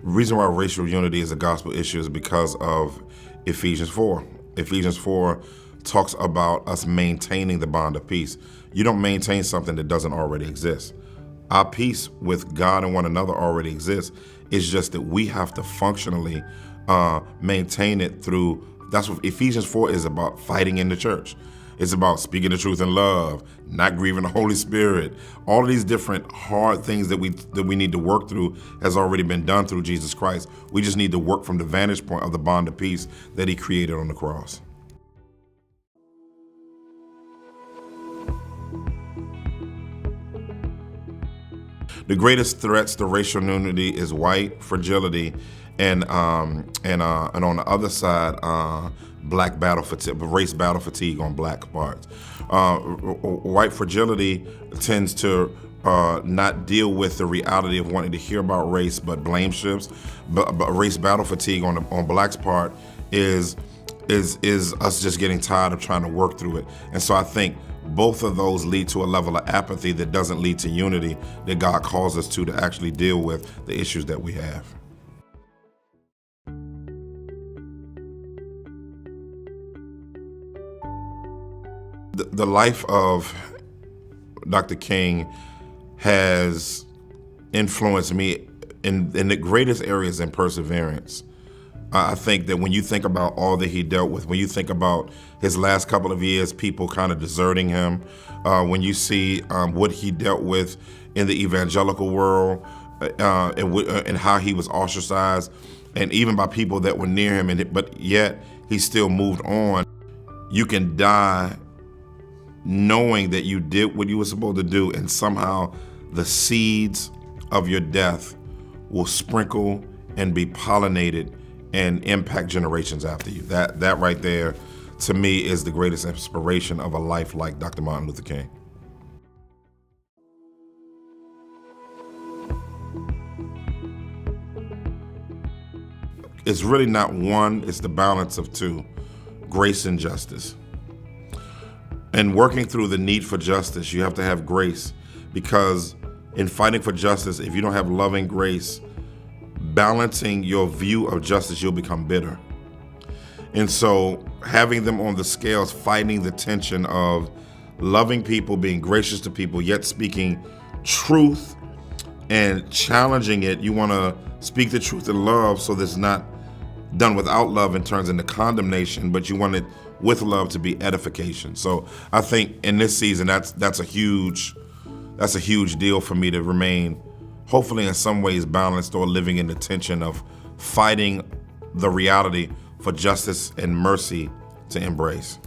The reason why racial unity is a gospel issue is because of Ephesians 4. Ephesians 4 talks about us maintaining the bond of peace. You don't maintain something that doesn't already exist. Our peace with God and one another already exists. It's just that we have to functionally maintain it through, that's what Ephesians 4 is about, fighting in the church. It's about speaking the truth in love, not grieving the Holy Spirit. All of these different hard things that we need to work through has already been done through Jesus Christ. We just need to work from the vantage point of the bond of peace that he created on the cross. The greatest threats to racial unity is white fragility, and on the other side, black battle fatigue, race battle fatigue on black parts. White fragility tends to not deal with the reality of wanting to hear about race, but blame shifts. But race battle fatigue on black's part is us just getting tired of trying to work through it. And so I think both of those lead to a level of apathy that doesn't lead to unity that God calls us to actually deal with the issues that we have. The life of Dr. King has influenced me in the greatest areas in perseverance. I think that when you think about all that he dealt with, when you think about his last couple of years, people kind of deserting him, when you see what he dealt with in the evangelical world and how he was ostracized, and even by people that were near him, but yet he still moved on. You can die knowing that you did what you were supposed to do, and somehow the seeds of your death will sprinkle and be pollinated and impact generations after you. That right there, to me, is the greatest inspiration of a life like Dr. Martin Luther King. It's really not one, it's the balance of two, grace and justice. And working through the need for justice, you have to have grace, because in fighting for justice, if you don't have loving grace, balancing your view of justice, you'll become bitter. And so having them on the scales, fighting the tension of loving people, being gracious to people, yet speaking truth and challenging it. You want to speak the truth in love so that it's not done without love and turns into condemnation, but you want it with love to be edification. So I think in this season, that's a huge deal for me to remain, hopefully in some ways, balanced or living in the tension of fighting the reality for justice and mercy to embrace.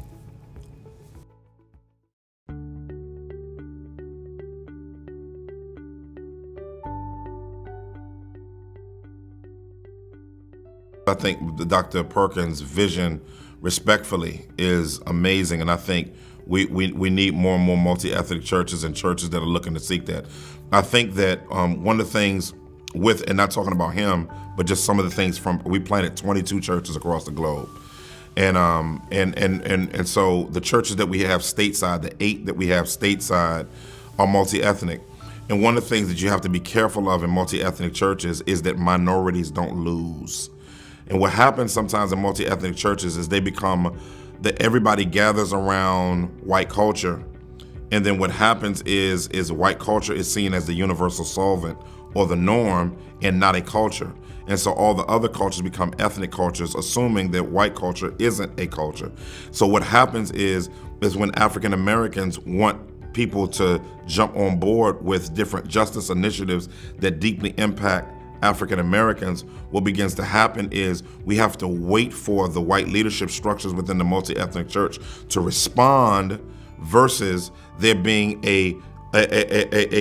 I think Dr. Perkins' vision, respectfully, is amazing, and I think we need more and more multi-ethnic churches and churches that are looking to seek that. I think that one of the things with, and not talking about him, but just some of the things we planted 22 churches across the globe. And so the churches that we have stateside, the 8 that we have stateside, are multi-ethnic. And one of the things that you have to be careful of in multi-ethnic churches is that minorities don't lose. And what happens sometimes in multi-ethnic churches is they become that everybody gathers around white culture, and then what happens is white culture is seen as the universal solvent or the norm and not a culture. And so all the other cultures become ethnic cultures, assuming that white culture isn't a culture. So what happens is when African Americans want people to jump on board with different justice initiatives that deeply impact African Americans, what begins to happen is we have to wait for the white leadership structures within the multi-ethnic church to respond, versus there being a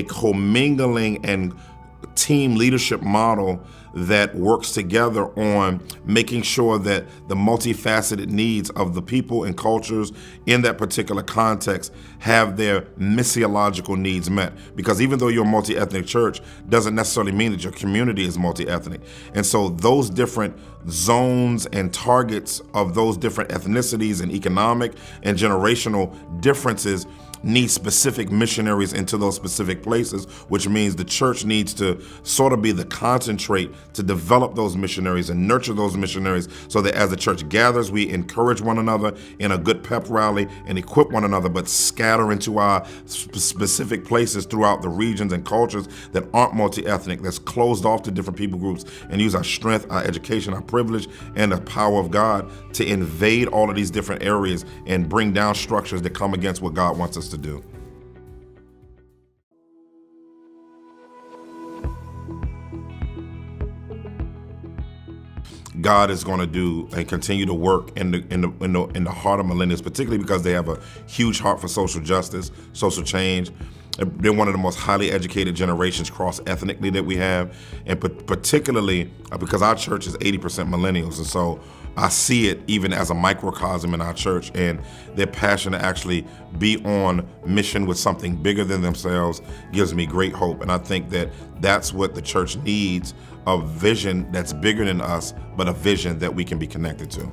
commingling and team leadership model that works together on making sure that the multifaceted needs of the people and cultures in that particular context have their missiological needs met. Because even though you're a multi-ethnic church, doesn't necessarily mean that your community is multi-ethnic. And so those different zones and targets of those different ethnicities and economic and generational differences need specific missionaries into those specific places, which means the church needs to sort of be the concentrate to develop those missionaries and nurture those missionaries so that as the church gathers, we encourage one another in a good pep rally and equip one another, but scatter into our specific places throughout the regions and cultures that aren't multi-ethnic, that's closed off to different people groups, and use our strength, our education, our privilege, and the power of God to invade all of these different areas and bring down structures that come against what God wants us to do. God is going to do and continue to work in the heart of millennials, particularly because they have a huge heart for social justice, social change. They're one of the most highly educated generations cross-ethnically that we have, and particularly because our church is 80% millennials, and so I see it even as a microcosm in our church, and their passion to actually be on mission with something bigger than themselves gives me great hope. And I think that that's what the church needs, a vision that's bigger than us, but a vision that we can be connected to.